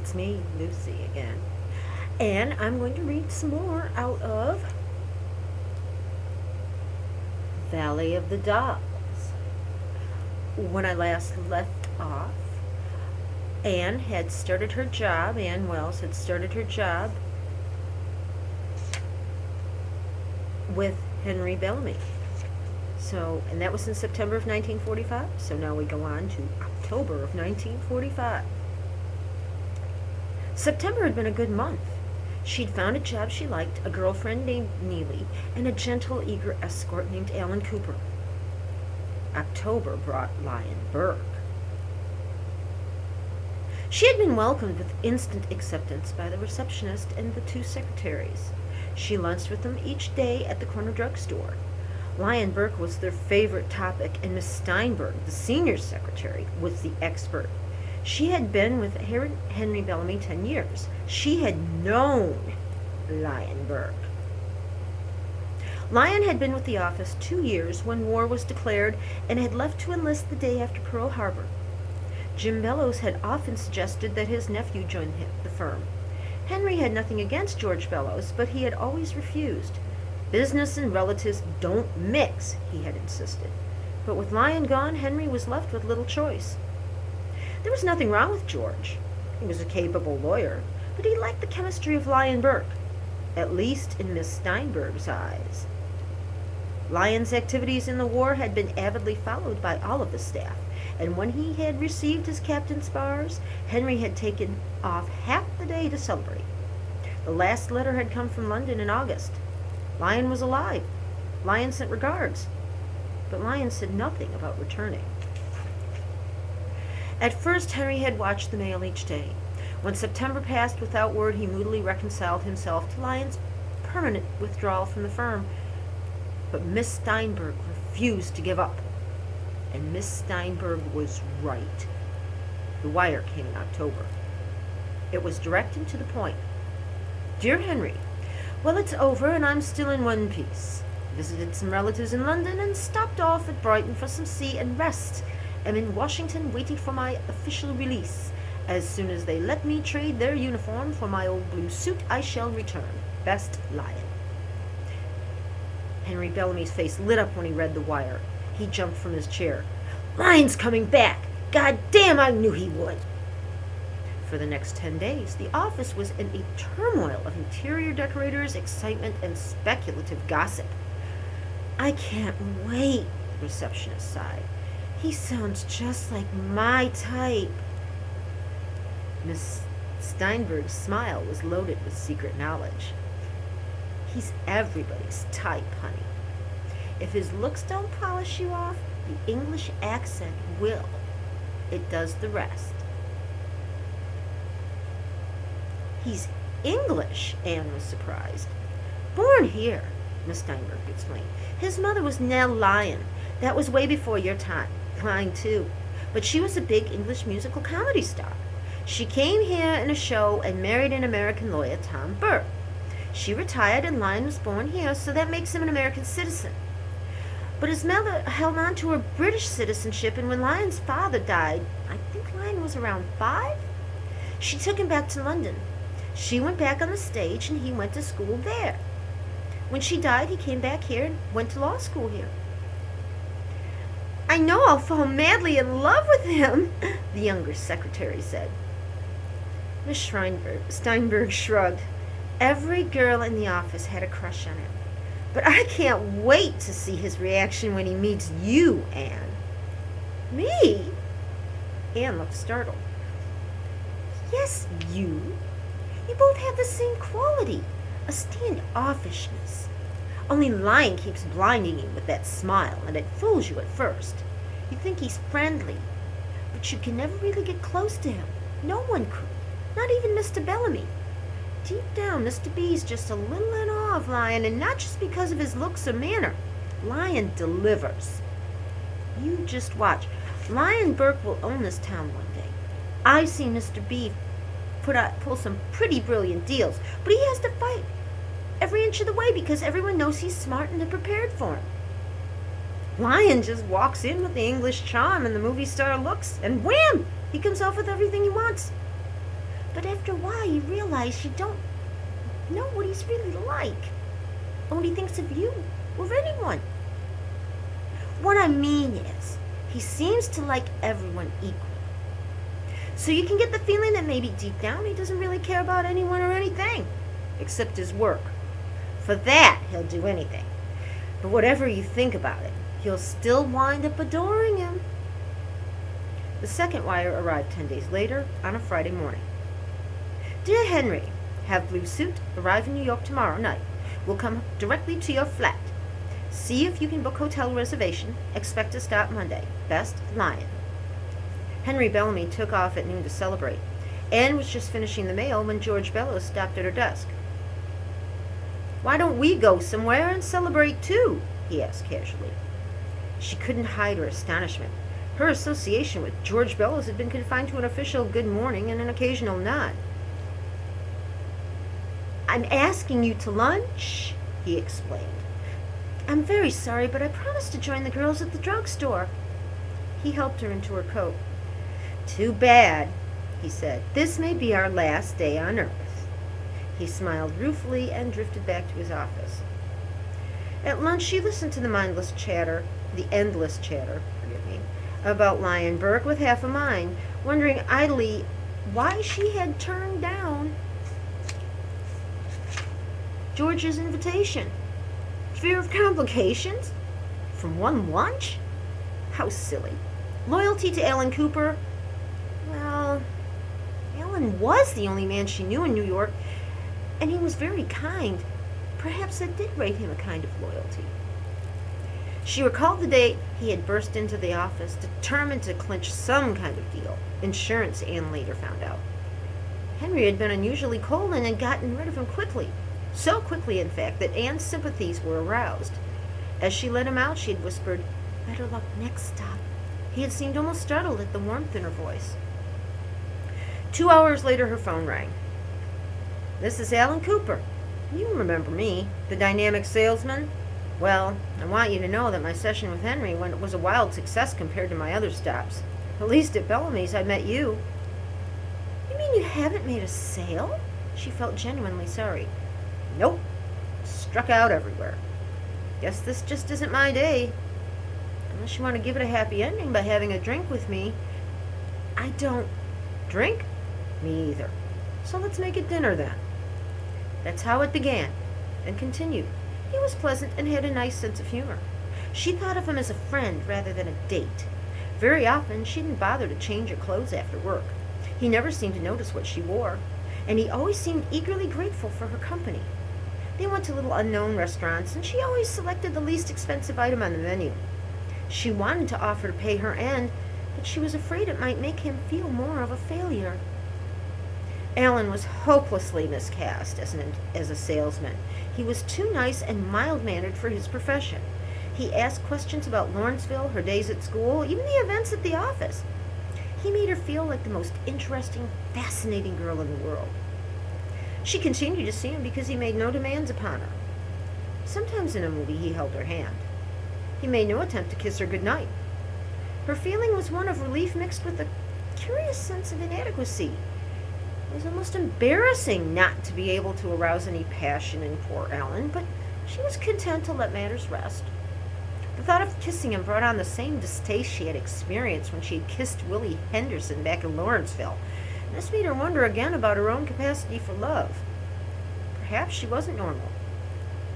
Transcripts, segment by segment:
it's me, Lucy, again. And I'm going to read some more out of Valley of the Dolls. When I last left off, Anne Wells had started her job with Henry Bellamy. So, and that was in September of 1945. So now we go on to October of 1945. September had been a good month. She'd found a job she liked, a girlfriend named Neely, and a gentle, eager escort named Alan Cooper. October brought Lyon Burke. She had been welcomed with instant acceptance by the receptionist and the two secretaries. She lunched with them each day at the corner drugstore. Lyon Burke was their favorite topic, and Miss Steinberg, the senior secretary, was the expert. She had been with Henry Bellamy 10 years. She had known Lyon Burke. Lyon had been with the office 2 years when war was declared and had left to enlist the day after Pearl Harbor. Jim Bellows had often suggested that his nephew join the firm. Henry had nothing against George Bellows, but he had always refused. Business and relatives don't mix, he had insisted. But with Lyon gone, Henry was left with little choice. There was nothing wrong with George. He was a capable lawyer, but he liked the chemistry of Lyon Burke, at least in Miss Steinberg's eyes. Lyon's activities in the war had been avidly followed by all of the staff, and when he had received his captain's bars, Henry had taken off half the day to celebrate. The last letter had come from London in August. Lyon was alive. Lyon sent regards, but Lyon said nothing about returning. At first, Henry had watched the mail each day. When September passed without word, he moodily reconciled himself to Lyon's permanent withdrawal from the firm. But Miss Steinberg refused to give up. And Miss Steinberg was right. The wire came in October. It was direct and to the point. Dear Henry, well, it's over and I'm still in one piece. Visited some relatives in London and stopped off at Brighton for some sea and rest. Am in Washington waiting for my official release. As soon as they let me trade their uniform for my old blue suit, I shall return. Best, Lyon. Henry Bellamy's face lit up when he read the wire. He jumped from his chair. Lyon's coming back! God damn, I knew he would! For the next 10 days, the office was in a turmoil of interior decorators, excitement, and speculative gossip. I can't wait, the receptionist sighed. He sounds just like my type. Miss Steinberg's smile was loaded with secret knowledge. He's everybody's type, honey. If his looks don't polish you off, the English accent will. It does the rest. He's English, Anne was surprised. Born here, Miss Steinberg explained. His mother was Nell Lyon. That was way before your time. Mine, too. But she was a big English musical comedy star. She came here in a show and married an American lawyer, Tom Burke. She retired and Lyon was born here, so that makes him an American citizen. But his mother held on to her British citizenship, and when Lyon's father died, I think Lyon was around 5, she took him back to London. She went back on the stage, and he went to school there. When she died, he came back here and went to law school here. I know I'll fall madly in love with him, the younger secretary said. Miss Steinberg shrugged. Every girl in the office had a crush on him. But I can't wait to see his reaction when he meets you, Anne. Me? Anne looked startled. Yes, you. You both have the same quality, a standoffishness. Only Lyon keeps blinding you with that smile, and it fools you at first. You think he's friendly, but you can never really get close to him. No one could, not even Mr. Bellamy. Deep down, Mr. B's just a little in awe of Lyon, and not just because of his looks or manner. Lyon delivers. You just watch. Lyon Burke will own this town one day. I've seen Mr. B pull some pretty brilliant deals, but he has to fight every inch of the way because everyone knows he's smart and they're prepared for him. Lyon just walks in with the English charm and the movie star looks, and wham! He comes off with everything he wants. But after a while, you realize you don't know what he's really like, or what he thinks of you, or of anyone. What I mean is, he seems to like everyone equally. So you can get the feeling that maybe deep down he doesn't really care about anyone or anything, except his work. For that, he'll do anything. But whatever you think about it, you'll still wind up adoring him. The second wire arrived 10 days later on a Friday morning. Dear Henry, have blue suit, arrive in New York tomorrow night. Will come directly to your flat. See if you can book hotel reservation. Expect to start Monday. Best, Lyon. Henry Bellamy took off at noon to celebrate. Anne was just finishing the mail when George Bellows stopped at her desk. Why don't we go somewhere and celebrate too? He asked casually. She couldn't hide her astonishment. Her association with George Bellows had been confined to an official good morning and an occasional nod. I'm asking you to lunch, he explained. I'm very sorry, but I promised to join the girls at the drugstore. He helped her into her coat. Too bad, he said. This may be our last day on Earth. He smiled ruefully and drifted back to his office. At lunch, she listened to the endless chatter, about Lyon Burke with half a mind, wondering idly why she had turned down George's invitation. Fear of complications? From one lunch? How silly. Loyalty to Alan Cooper? Well, Alan was the only man she knew in New York, and he was very kind. Perhaps that did rate him a kind of loyalty. She recalled the day he had burst into the office, determined to clinch some kind of deal. Insurance, Anne later found out. Henry had been unusually cold and had gotten rid of him quickly. So quickly, in fact, that Anne's sympathies were aroused. As she let him out, she had whispered, "Better luck next stop." He had seemed almost startled at the warmth in her voice. 2 hours later, her phone rang. "This is Alan Cooper. You remember me, the dynamic salesman? Well, I want you to know that my session with Henry was a wild success compared to my other stops. At least at Bellamy's I met you." "You mean you haven't made a sale?" She felt genuinely sorry. "Nope. Struck out everywhere. Guess this just isn't my day. Unless you want to give it a happy ending by having a drink with me." "I don't drink? Me either. So let's make it dinner then." That's how it began, and continued. He was pleasant and had a nice sense of humor. She thought of him as a friend rather than a date. Very often she didn't bother to change her clothes after work. He never seemed to notice what she wore, and he always seemed eagerly grateful for her company. They went to little unknown restaurants, and she always selected the least expensive item on the menu. She wanted to offer to pay her end, but she was afraid it might make him feel more of a failure. Alan was hopelessly miscast as a salesman. He was too nice and mild-mannered for his profession. He asked questions about Lawrenceville, her days at school, even the events at the office. He made her feel like the most interesting, fascinating girl in the world. She continued to see him because he made no demands upon her. Sometimes in a movie he held her hand. He made no attempt to kiss her goodnight. Her feeling was one of relief mixed with a curious sense of inadequacy. It was almost embarrassing not to be able to arouse any passion in poor Ellen, but she was content to let matters rest. The thought of kissing him brought on the same distaste she had experienced when she had kissed Willie Henderson back in Lawrenceville. This made her wonder again about her own capacity for love. Perhaps she wasn't normal.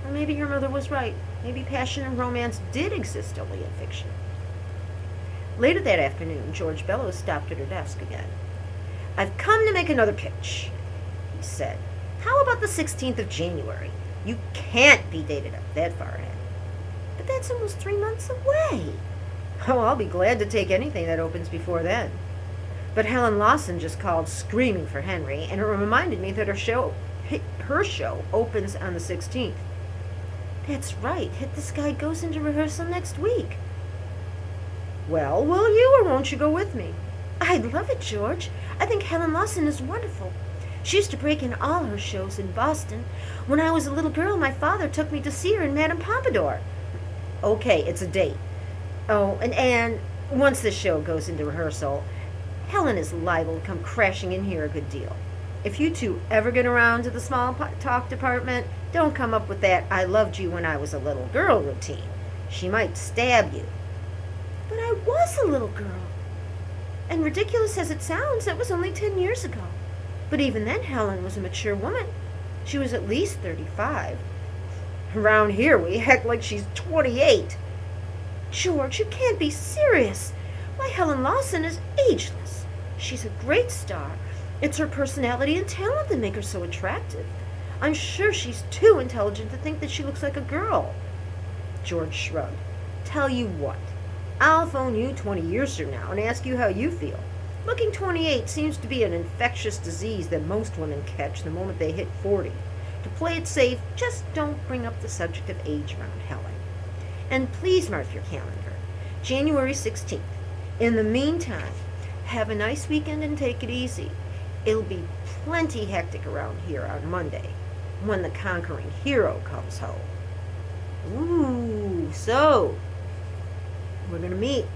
Or maybe her mother was right. Maybe passion and romance did exist only in fiction. Later that afternoon, George Bellows stopped at her desk again. "I've come to make another pitch," he said. "How about the 16th of January? You can't be dated up that far ahead." "But that's almost 3 months away." "Oh, I'll be glad to take anything that opens before then. But Helen Lawson just called screaming for Henry, and it reminded me that her show opens on the 16th. "That's right. Hit the Sky goes into rehearsal next week." "Well, will you, or won't you go with me?" "I'd love it, George. I think Helen Lawson is wonderful. She used to break in all her shows in Boston. When I was a little girl, my father took me to see her in Madame Pompadour." "Okay, it's a date. Oh, and Anne, once the show goes into rehearsal, Helen is liable to come crashing in here a good deal. If you two ever get around to the small talk department, don't come up with that "I loved you when I was a little girl" routine. She might stab you. But I was a little girl. And ridiculous as it sounds, that was only 10 years ago. But even then, Helen was a mature woman. She was at least 35. Around here, we act like she's 28. George, you can't be serious. Why, Helen Lawson is ageless. She's a great star. It's her personality and talent that make her so attractive. I'm sure she's too intelligent to think that she looks like a girl. George shrugged. Tell you what, I'll phone you 20 years from now and ask you how you feel. Looking 28 seems to be an infectious disease that most women catch the moment they hit 40. To play it safe, just don't bring up the subject of age around Helen. And please mark your calendar, January 16th. In the meantime, have a nice weekend and take it easy. It'll be plenty hectic around here on Monday, when the conquering hero comes home. Ooh, so we're going to meet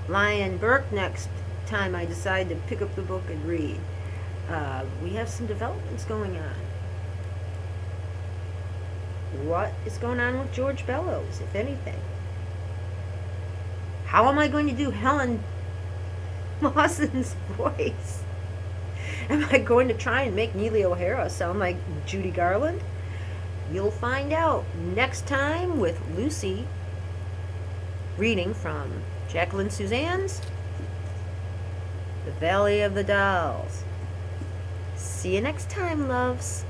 Lyon Burke next time I decide to pick up the book and read. We have some developments going on. What is going on with George Bellows, if anything? How am I going to do Helen Lawson's voice? Am I going to try and make Neely O'Hara sound like Judy Garland? You'll find out next time with Lucy, reading from Jacqueline Suzanne's The Valley of the Dolls. See you next time, loves.